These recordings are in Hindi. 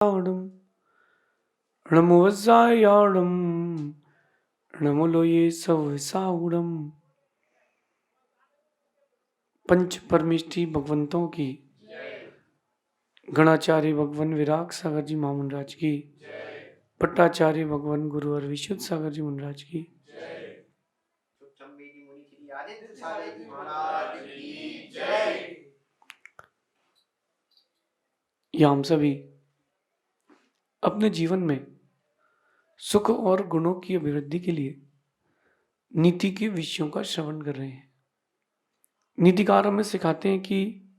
Yaadam, Namavazzayadam, Namaloye Savsaudam। पंच परमिष्टि भगवंतों की, गणाचार्य भगवान विराग सागर जी महामंडराज की, पट्टाचार्य भगवान गुरु और विशुद्ध सागर जी महाराज की, या हम सभी अपने जीवन में सुख और गुणों की अभिवृद्धि के लिए नीति के विषयों का श्रवण कर रहे हैं। नीतिकार हमें सिखाते हैं कि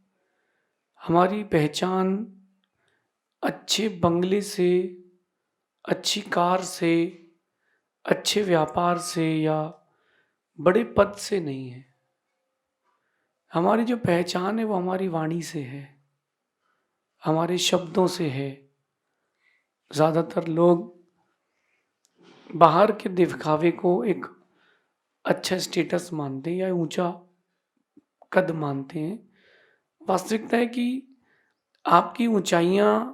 हमारी पहचान अच्छे बंगले से, अच्छी कार से, अच्छे व्यापार से या बड़े पद से नहीं है। हमारी जो पहचान है वो हमारी वाणी से है, हमारे शब्दों से है। ज़्यादातर लोग बाहर के दिखावे को एक अच्छा स्टेटस मानते हैं या ऊंचा कद मानते हैं। वास्तविकता है कि आपकी ऊंचाइयां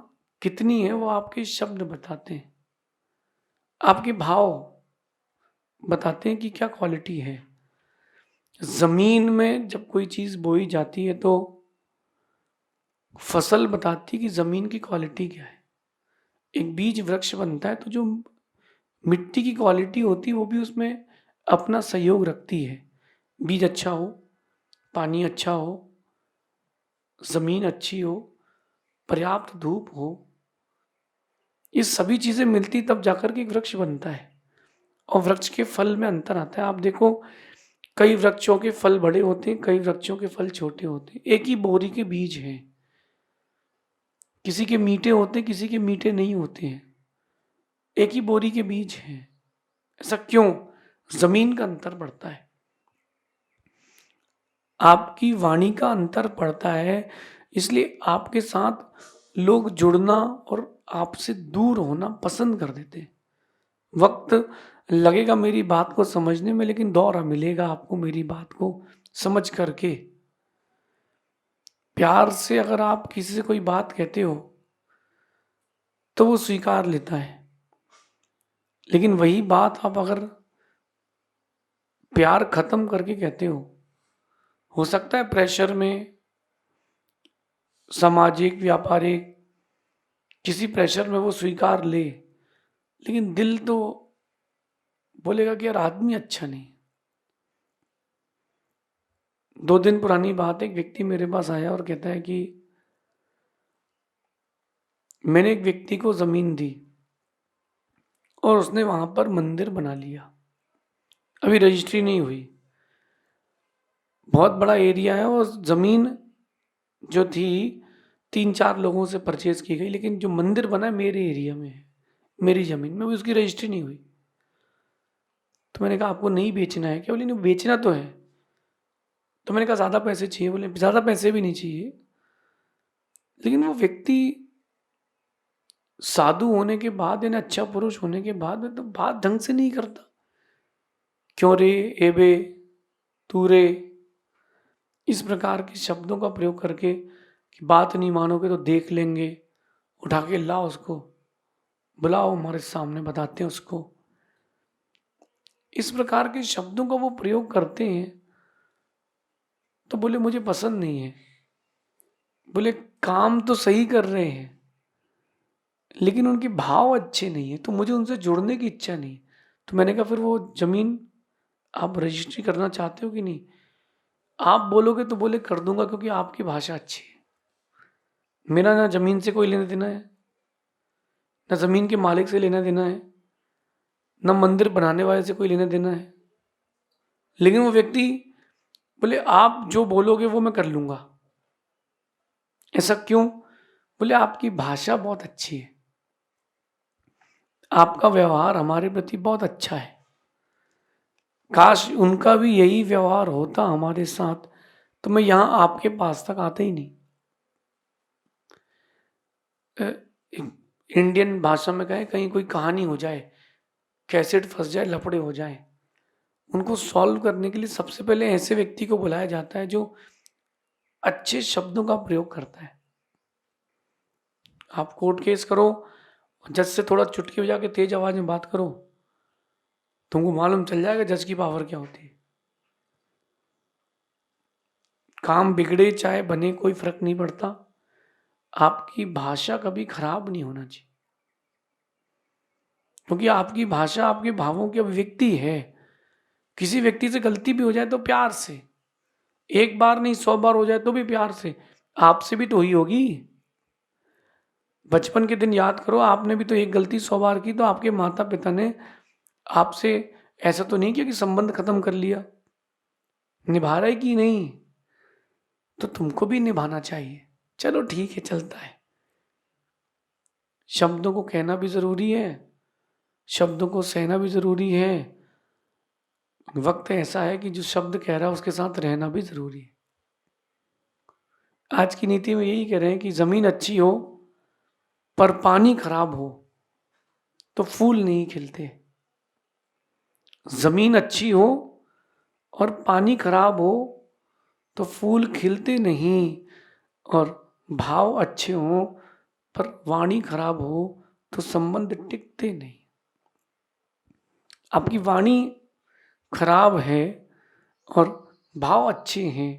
कितनी है वो आपके शब्द बताते हैं, आपके भाव बताते हैं कि क्या क्वालिटी है। जमीन में जब कोई चीज बोई जाती है तो फसल बताती है कि जमीन की क्वालिटी क्या है। एक बीज वृक्ष बनता है तो जो मिट्टी की क्वालिटी होती है वो भी उसमें अपना सहयोग रखती है। बीज अच्छा हो, पानी अच्छा हो, जमीन अच्छी हो, पर्याप्त धूप हो, ये सभी चीजें मिलती तब जाकर के एक वृक्ष बनता है। और वृक्ष के फल में अंतर आता है। आप देखो, कई वृक्षों के फल बड़े होते हैं, कई वृक्षों के फल छोटे होते हैं। एक ही बोरी के बीज हैं, किसी के मीठे होते हैं, किसी के मीठे नहीं होते हैं। एक ही बोरी के बीज हैं। ऐसा क्यों? जमीन का अंतर पड़ता है, आपकी वाणी का अंतर पड़ता है। इसलिए आपके साथ लोग जुड़ना और आपसे दूर होना पसंद कर देते हैं। वक्त लगेगा मेरी बात को समझने में, लेकिन दौरा मिलेगा आपको मेरी बात को समझ करके। प्यार से अगर आप किसी से कोई बात कहते हो तो वो स्वीकार लेता है, लेकिन वही बात आप अगर प्यार खत्म करके कहते हो सकता है प्रेशर में, सामाजिक व्यापारिक किसी प्रेशर में वो स्वीकार ले, लेकिन दिल तो बोलेगा कि यार आदमी अच्छा नहीं। 2 दिन पुरानी बात है, एक व्यक्ति मेरे पास आया और कहता है कि मैंने एक व्यक्ति को जमीन दी और उसने वहां पर मंदिर बना लिया, अभी रजिस्ट्री नहीं हुई, बहुत बड़ा एरिया है और जमीन जो थी 3-4 लोगों से परचेज की गई, लेकिन जो मंदिर बना है मेरे एरिया में है, मेरी जमीन में, उसकी रजिस्ट्री नहीं हुई। तो मैंने कहा आपको नहीं बेचना है क्या? बोले नहीं बेचना तो है। तो मैंने कहा ज़्यादा पैसे चाहिए? बोले ज़्यादा पैसे भी नहीं चाहिए, लेकिन वो व्यक्ति साधु होने के बाद यानी अच्छा पुरुष होने के बाद तो बात ढंग से नहीं करता। क्यों रे, एबे, तू रे, इस प्रकार के शब्दों का प्रयोग करके कि बात नहीं मानोगे तो देख लेंगे, उठा के लाओ उसको, बुलाओ हमारे सामने, बताते हैं उसको। इस प्रकार के शब्दों का वो प्रयोग करते हैं। तो बोले मुझे पसंद नहीं है। बोले काम तो सही कर रहे हैं लेकिन उनके भाव अच्छे नहीं है, तो मुझे उनसे जुड़ने की इच्छा नहीं। तो मैंने कहा फिर वो जमीन आप रजिस्ट्री करना चाहते हो कि नहीं? आप बोलोगे तो बोले कर दूंगा, क्योंकि आपकी भाषा अच्छी है। मेरा ना जमीन से कोई लेना देना है, ना जमीन के मालिक से लेना देना है, ना मंदिर बनाने वाले से कोई लेना देना है। लेकिन वो व्यक्ति बोले आप जो बोलोगे वो मैं कर लूंगा। ऐसा क्यों? बोले आपकी भाषा बहुत अच्छी है, आपका व्यवहार हमारे प्रति बहुत अच्छा है। काश उनका भी यही व्यवहार होता हमारे साथ, तो मैं यहां आपके पास तक आता ही नहीं। इंडियन भाषा में कहे कहीं कोई कहानी हो जाए, कैसेट फंस जाए, लफड़े हो जाए, उनको सॉल्व करने के लिए सबसे पहले ऐसे व्यक्ति को बुलाया जाता है जो अच्छे शब्दों का प्रयोग करता है। आप कोर्ट केस करो, जज से थोड़ा चुटकी बजा के तेज आवाज में बात करो, तुमको मालूम चल जाएगा जज की पावर क्या होती है। काम बिगड़े चाहे बने कोई फर्क नहीं पड़ता, आपकी भाषा कभी खराब नहीं होना चाहिए, क्योंकि आपकी भाषा आपके भावों की अभिव्यक्ति है। किसी व्यक्ति से गलती भी हो जाए तो प्यार से, एक बार नहीं 100 बार हो जाए तो भी प्यार से, आपसे भी तो हुई होगी। बचपन के दिन याद करो, आपने भी तो एक गलती 100 बार की, तो आपके माता पिता ने आपसे ऐसा तो नहीं किया कि संबंध खत्म कर लिया, निभा रहे कि नहीं, तो तुमको भी निभाना चाहिए। चलो ठीक है, चलता है। शब्दों को कहना भी जरूरी है, शब्दों को सहना भी जरूरी है। वक्त ऐसा है कि जो शब्द कह रहा है उसके साथ रहना भी जरूरी है। आज की नीति में यही कह रहे हैं कि जमीन अच्छी हो पर पानी खराब हो तो फूल नहीं खिलते। जमीन अच्छी हो और पानी खराब हो तो फूल खिलते नहीं, और भाव अच्छे हो पर वाणी खराब हो तो संबंध टिकते नहीं। आपकी वाणी खराब है और भाव अच्छे हैं,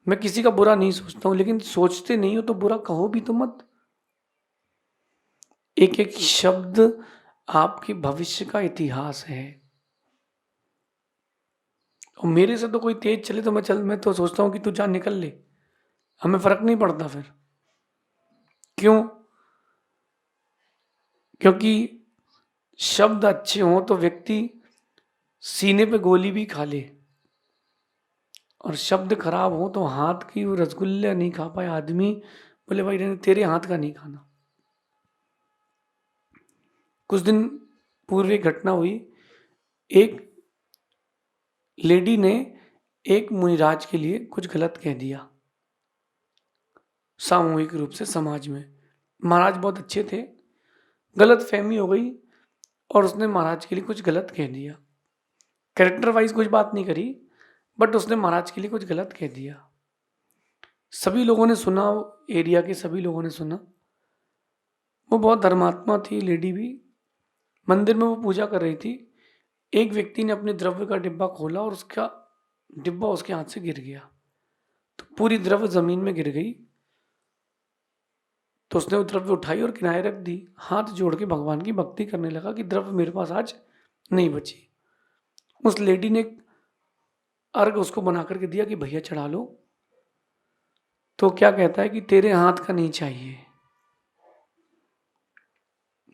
मैं किसी का बुरा नहीं सोचता हूं, लेकिन सोचते नहीं हो तो बुरा कहो भी तो मत। एक एक शब्द आपके भविष्य का इतिहास है। और मेरे से तो कोई तेज चले तो मैं तो सोचता हूं कि तू जा निकल ले, हमें फर्क नहीं पड़ता फिर। क्यों? क्योंकि शब्द अच्छे हों तो व्यक्ति सीने पे गोली भी खा ले, और शब्द खराब हो तो हाथ की वो रसगुल्ला नहीं खा पाए आदमी, बोले भाई नहीं, तेरे हाथ का नहीं खाना। कुछ दिन पूर्व एक घटना हुई, एक लेडी ने एक मुनिराज के लिए कुछ गलत कह दिया सामूहिक रूप से समाज में। महाराज बहुत अच्छे थे, गलत फहमी हो गई और उसने महाराज के लिए कुछ गलत कह दिया। कैरेक्टर वाइज कुछ बात नहीं करी, बट उसने महाराज के लिए कुछ गलत कह दिया। सभी लोगों ने सुना, एरिया के सभी लोगों ने सुना। वो बहुत धर्मात्मा थी लेडी भी, मंदिर में वो पूजा कर रही थी। एक व्यक्ति ने अपने द्रव्य का डिब्बा खोला और उसका डिब्बा उसके हाथ से गिर गया, तो पूरी द्रव्य जमीन में गिर गई। तो उसने वो द्रव्य उठाई और किनारे रख दी, हाथ जोड़ के भगवान की भक्ति करने लगा कि द्रव्य मेरे पास आज नहीं बची। उस लेडी ने अर्घ उसको बना करके दिया कि भैया चढ़ा लो। तो क्या कहता है कि तेरे हाथ का नहीं चाहिए।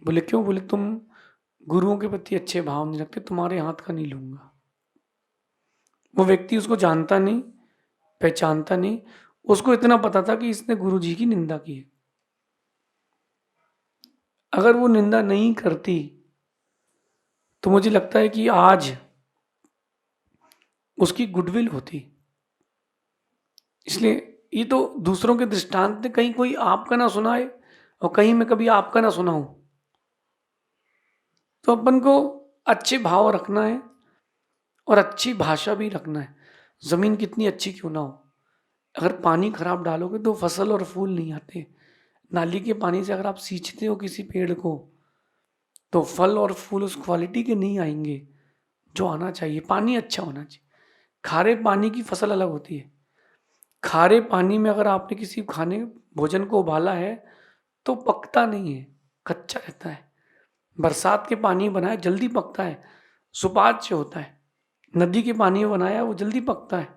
बोले क्यों? बोले तुम गुरुओं के प्रति अच्छे भाव नहीं रखते, तुम्हारे हाथ का नहीं लूंगा। वो व्यक्ति उसको जानता नहीं, पहचानता नहीं, उसको इतना पता था कि इसने गुरु जी की निंदा की है। अगर वो निंदा नहीं करती तो मुझे लगता है कि आज उसकी गुडविल होती। इसलिए ये तो दूसरों के दृष्टांत, कहीं कोई आपका ना सुनाए और कहीं मैं कभी आपका ना सुनाऊं, तो अपन को अच्छे भाव रखना है और अच्छी भाषा भी रखना है। जमीन कितनी अच्छी क्यों ना हो, अगर पानी खराब डालोगे तो फसल और फूल नहीं आते। नाली के पानी से अगर आप सींचते हो किसी पेड़ को तो फल और फूल उस क्वालिटी के नहीं आएंगे जो आना चाहिए। पानी अच्छा होना चाहिए। खारे पानी की फसल अलग होती है। खारे पानी में अगर आपने किसी खाने भोजन को उबाला है तो पकता नहीं है, कच्चा रहता है। बरसात के पानी में बनाया जल्दी पकता है, सुपाच्य होता है। नदी के पानी में बनाया वो जल्दी पकता है,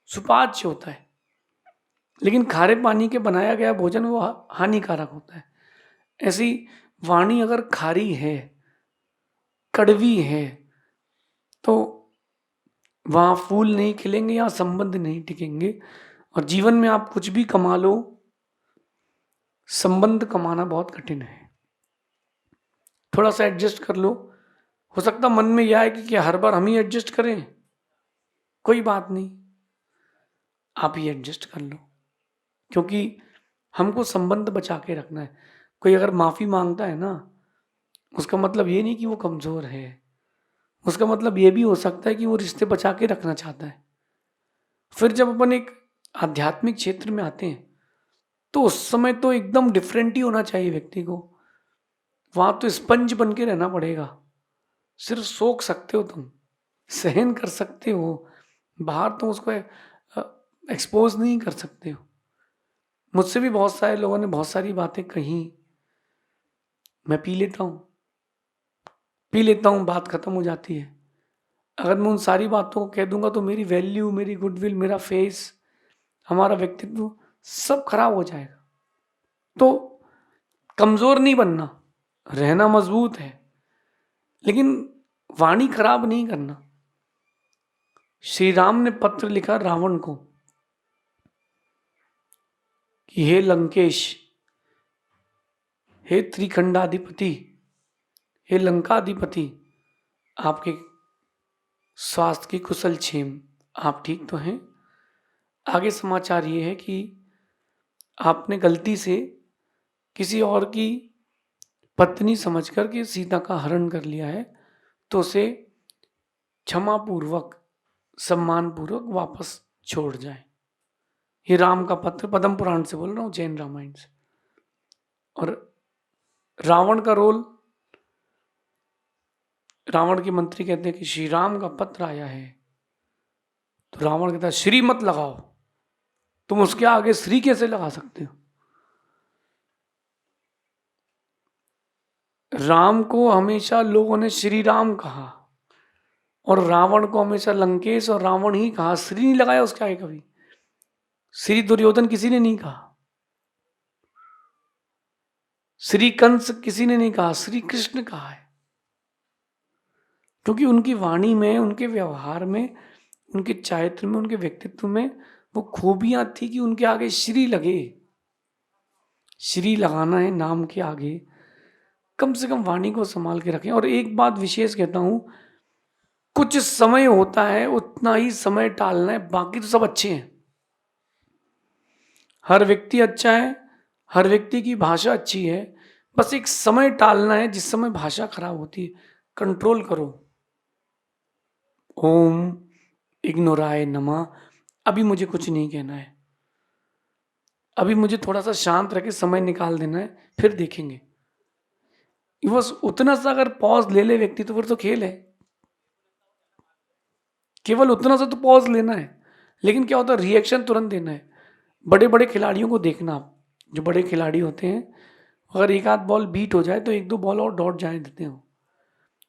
सुपाच्य होता है। लेकिन खारे पानी के बनाया गया भोजन वो हानिकारक होता है। ऐसी वाणी अगर खारी है, कड़वी है, तो वहां फूल नहीं खिलेंगे या संबंध नहीं टिकेंगे। और जीवन में आप कुछ भी कमा लो, संबंध कमाना बहुत कठिन है। थोड़ा सा एडजस्ट कर लो। हो सकता मन में यह है कि क्या हर बार हम ही एडजस्ट करें, कोई बात नहीं, आप ही एडजस्ट कर लो, क्योंकि हमको संबंध बचा के रखना है। कोई अगर माफी मांगता है ना, उसका मतलब ये नहीं कि वो कमजोर है, उसका मतलब ये भी हो सकता है कि वो रिश्ते बचा के रखना चाहता है। फिर जब अपन एक आध्यात्मिक क्षेत्र में आते हैं तो उस समय तो एकदम डिफरेंट ही होना चाहिए व्यक्ति को। वहां तो स्पंज बन के रहना पड़ेगा। सिर्फ सोख सकते हो तुम, सहन कर सकते हो, बाहर तुम उसको एक्सपोज नहीं कर सकते हो। मुझसे भी बहुत सारे लोगों ने बहुत सारी बातें कही, मैं पी लेता हूँ, बात खत्म हो जाती है। अगर मैं उन सारी बातों को कह दूंगा तो मेरी वैल्यू, मेरी गुडविल, मेरा फेस, हमारा व्यक्तित्व सब खराब हो जाएगा। तो कमजोर नहीं बनना, रहना मजबूत है, लेकिन वाणी खराब नहीं करना। श्री राम ने पत्र लिखा रावण को कि हे लंकेश, हे त्रिखंडाधिपति, हे लंकाधिपति, आपके स्वास्थ्य की कुशल क्षेम, आप ठीक तो हैं? आगे समाचार ये है कि आपने गलती से किसी और की पत्नी समझकर के सीता का हरण कर लिया है, तो उसे क्षमा पूर्वक, सम्मान पूर्वक वापस छोड़ जाए। ये राम का पत्र, पद्म पुराण से बोल रहा हूं, जैन रामायण से। और रावण का रोल, रावण के मंत्री कहते हैं कि श्री राम का पत्र आया है, तो रावण कहता है श्री मत लगाओ। तुम उसके आगे श्री कैसे लगा सकते हो? राम को हमेशा लोगों ने श्री राम कहा, और रावण को हमेशा लंकेश और रावण ही कहा, श्री नहीं लगाया उसके आगे कभी। श्री दुर्योधन किसी ने नहीं कहा, श्री कंस किसी ने नहीं कहा, श्री कृष्ण कहा है। क्योंकि उनकी वाणी में, उनके व्यवहार में, उनके चारित्र में, उनके व्यक्तित्व में वो खूबियां थी कि उनके आगे श्री लगे। श्री लगाना है नाम के आगे, कम से कम वाणी को संभाल के रखें। और एक बात विशेष कहता हूं, कुछ समय होता है उतना ही समय टालना है, बाकी तो सब अच्छे हैं। हर व्यक्ति अच्छा है, हर व्यक्ति की भाषा अच्छी है, बस एक समय टालना है जिस समय भाषा खराब होती है। कंट्रोल करो। ओम इग्नोराय नमः। अभी मुझे कुछ नहीं कहना है, अभी मुझे थोड़ा सा शांत रह के समय निकाल देना है, फिर देखेंगे। बस उतना सा अगर पॉज ले ले व्यक्ति तो फिर तो खेल है। केवल उतना सा तो पॉज लेना है, लेकिन क्या होता है, रिएक्शन तुरंत देना है। बड़े बड़े खिलाड़ियों को देखना आप, जो बड़े खिलाड़ी होते हैं, अगर एक आध बॉल बीट हो जाए तो एक दो बॉल और डॉट जाए देते हो।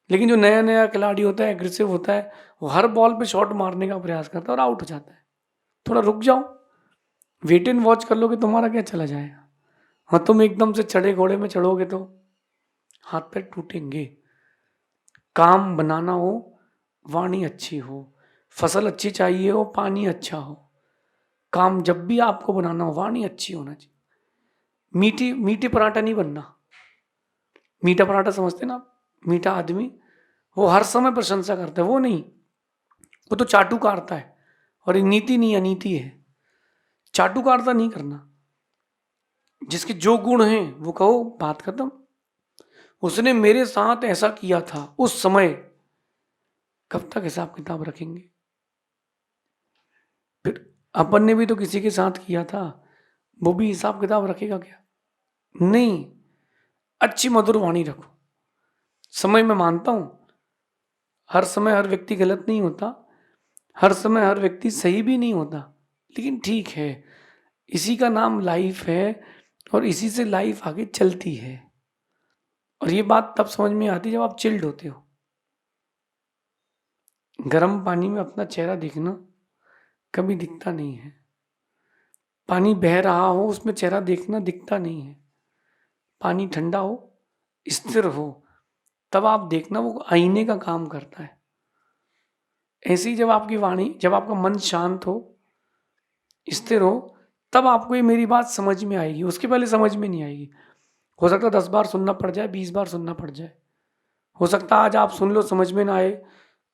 लेकिन जो नया नया खिलाड़ी होता है, एग्रेसिव होता है, वो हर बॉल पे शॉट मारने का प्रयास करता है और आउट हो जाता है। थोड़ा रुक जाओ, वेट एंड वॉच कर लोगे, तुम्हारा क्या चला जाएगा। हाँ, तुम एकदम से चढ़े घोड़े में चढ़ोगे तो हाथ पैर टूटेंगे। काम बनाना हो, वाणी अच्छी हो, फसल अच्छी चाहिए हो, पानी अच्छा हो। काम जब भी आपको बनाना हो, वाणी अच्छी होना चाहिए। मीठी मीठी पराठा नहीं बनना। मीठा पराठा समझते ना आप? मीठा आदमी वो हर समय प्रशंसा करता है, वो नहीं, वो तो चाटुकारता है। और ये नीति नहीं, अनीति है। चाटुकारता नहीं करना, जिसके जो गुण हैं वो कहो, बात खत्म। उसने मेरे साथ ऐसा किया था उस समय, कब तक हिसाब किताब रखेंगे? फिर अपन ने भी तो किसी के साथ किया था, वो भी हिसाब किताब रखेगा क्या? नहीं। अच्छी मधुर वाणी रखो। समय मैं मानता हूं, हर समय हर व्यक्ति गलत नहीं होता, हर समय हर व्यक्ति सही भी नहीं होता, लेकिन ठीक है, इसी का नाम लाइफ है और इसी से लाइफ आगे चलती है। और ये बात तब समझ में आती है जब आप चिल्ड होते हो। गर्म पानी में अपना चेहरा देखना कभी दिखता नहीं है। पानी बह रहा हो, उसमें चेहरा देखना दिखता नहीं है। पानी ठंडा हो, स्थिर हो, तब आप देखना, वो आईने का काम करता है। ऐसी जब आपकी वाणी, जब आपका मन शांत हो, स्थिर हो, तब आपको ये मेरी बात समझ में आएगी, उसके पहले समझ में नहीं आएगी। हो सकता है 10 बार सुनना पड़ जाए, 20 बार सुनना पड़ जाए। हो सकता है आज आप सुन लो, समझ में ना आए,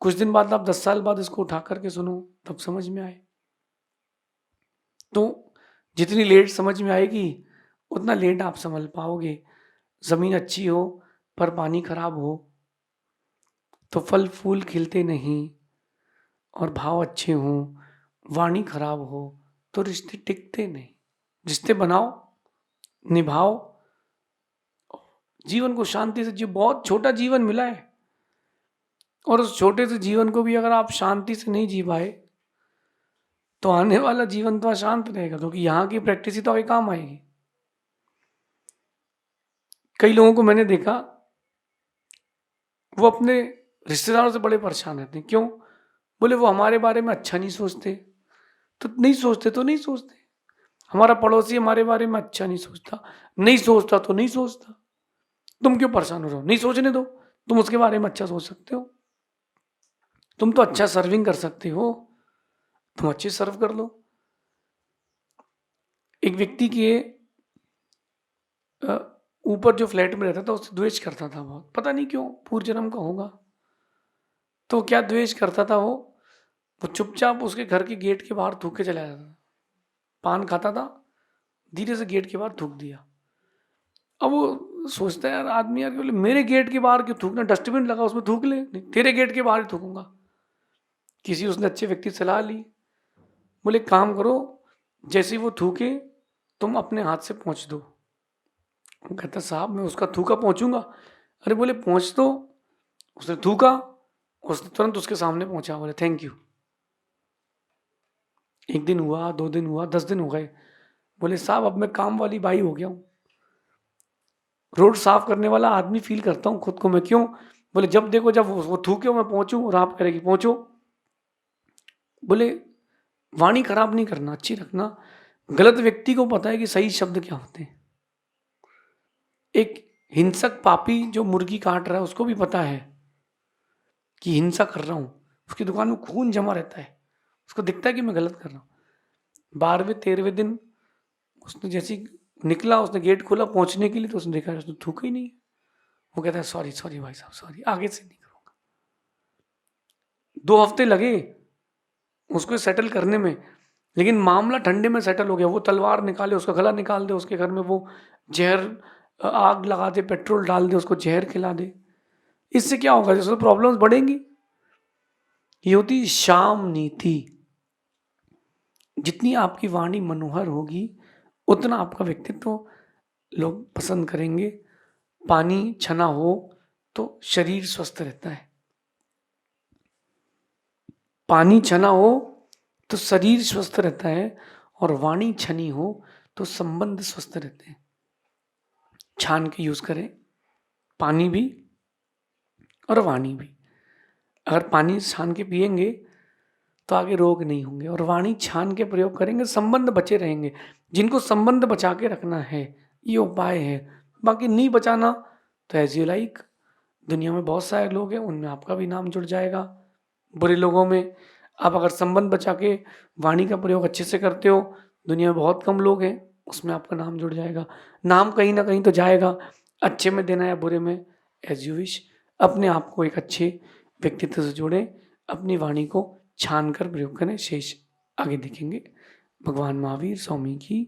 कुछ दिन बाद आप 10 साल बाद इसको उठा करके सुनो, तब समझ में आए। तो जितनी लेट समझ में आएगी उतना लेट आप संभल पाओगे। जमीन अच्छी हो पर पानी खराब हो तो फल फूल खिलते नहीं, और भाव अच्छे हों, वाणी खराब हो तो रिश्ते टिकते नहीं। रिश्ते बनाओ, निभाओ, जीवन को शांति से जियो। बहुत छोटा जीवन मिला है और उस छोटे से जीवन को भी अगर आप शांति से नहीं जी पाए तो आने वाला जीवन तो अशांत रहेगा, क्योंकि यहाँ की प्रैक्टिस ही तो आगे काम आएगी। कई लोगों को मैंने देखा, वो अपने रिश्तेदारों से बड़े परेशान रहते हैं। क्यों? बोले वो हमारे बारे में अच्छा नहीं सोचते। तो नहीं सोचते तो नहीं सोचते। हमारा पड़ोसी हमारे बारे में अच्छा नहीं सोचता, नहीं सोचता तो नहीं सोचता। तुम क्यों परेशान हो रहे हो? नहीं सोचने दो, तुम उसके बारे में अच्छा सोच सकते हो। तुम तो अच्छा सर्विंग कर सकते हो, तुम अच्छे सर्व कर लो। एक व्यक्ति के ऊपर जो फ्लैट में रहता था उससे द्वेष करता था बहुत, पता नहीं क्यों, पूर्व जन्म का होगा। तो क्या द्वेष करता था वो चुपचाप उसके घर के गेट के बाहर थूक के चला जाता था। पान खाता था, धीरे से गेट के बाहर थूक दिया। अब वो सोचता है यार आदमी, यार बोले मेरे गेट के बाहर क्यों थूकना, डस्टबिन लगा उसमें थूक ले, नहीं तेरे गेट के बाहर ही थूकूंगा। किसी उसने अच्छे व्यक्ति से सलाह ली, बोले काम करो, जैसे वो थूके तुम अपने हाथ से पहुंच दो। वो कहता साहब मैं उसका थूका पहुंचूंगा? अरे बोले पहुंच दो। उसने थूका, उसने तुरंत उसके सामने पहुंचा, बोले थैंक यू। एक दिन हुआ, 2 दिन हुआ, 10 दिन हो गए। बोले साहब अब मैं काम वाली बाई हो गया हूँ, रोड साफ करने वाला आदमी फील करता हूँ खुद को मैं। क्यों? बोले जब देखो जब वो थूके मैं पहुंचूं और आप करेगी पहुंचो। बोले वाणी खराब नहीं करना, अच्छी रखना। गलत व्यक्ति को पता है कि सही शब्द क्या होते हैं। एक हिंसक पापी जो मुर्गी काट रहा है उसको भी पता है कि हिंसा कर रहा हूं, उसकी दुकान में खून जमा रहता है, उसको दिखता है कि मैं गलत कर रहा हूं। 12वें 13वें दिन उसने जैसी निकला, उसने गेट खोला पहुंचने के लिए, तो उसने देखा उसने थूका ही नहीं। वो कहता है सॉरी सॉरी भाई साहब सॉरी, आगे से नहीं करूंगा। 2 हफ्ते लगे उसको सेटल करने में, लेकिन मामला ठंडे में सेटल हो गया। वो तलवार निकाले, उसका गला निकाल दे, उसके घर में वो जहर आग लगा दे, पेट्रोल डाल दे, उसको जहर खिला दे। इससे क्या होगा? इससे प्रॉब्लम्स बढ़ेंगी। ये होती शाम नीति। जितनी आपकी वाणी मनोहर होगी उतना आपका व्यक्तित्व लोग पसंद करेंगे। पानी छना हो तो शरीर स्वस्थ रहता है, पानी छना हो तो शरीर स्वस्थ रहता है, और वाणी छनी हो तो संबंध स्वस्थ रहते हैं। छान के यूज करें, पानी भी और वाणी भी। अगर पानी छान के पिएंगे तो आगे रोग नहीं होंगे, और वाणी छान के प्रयोग करेंगे संबंध बचे रहेंगे। जिनको संबंध बचा के रखना है ये उपाय है, बाकी नहीं बचाना तो एज यू लाइक। दुनिया में बहुत सारे लोग हैं, उनमें आपका भी नाम जुड़ जाएगा। बुरे लोगों में आप अगर संबंध बचा के वाणी का प्रयोग अच्छे से करते हो, दुनिया में बहुत कम लोग हैं, उसमें आपका नाम जुड़ जाएगा। नाम कहीं ना कहीं तो जाएगा, अच्छे में देना या बुरे में, एज यू विश। अपने आप को एक अच्छे व्यक्तित्व से जोड़ें, अपनी वाणी को छान कर प्रयोग करें। शेष आगे देखेंगे। भगवान महावीर स्वामी की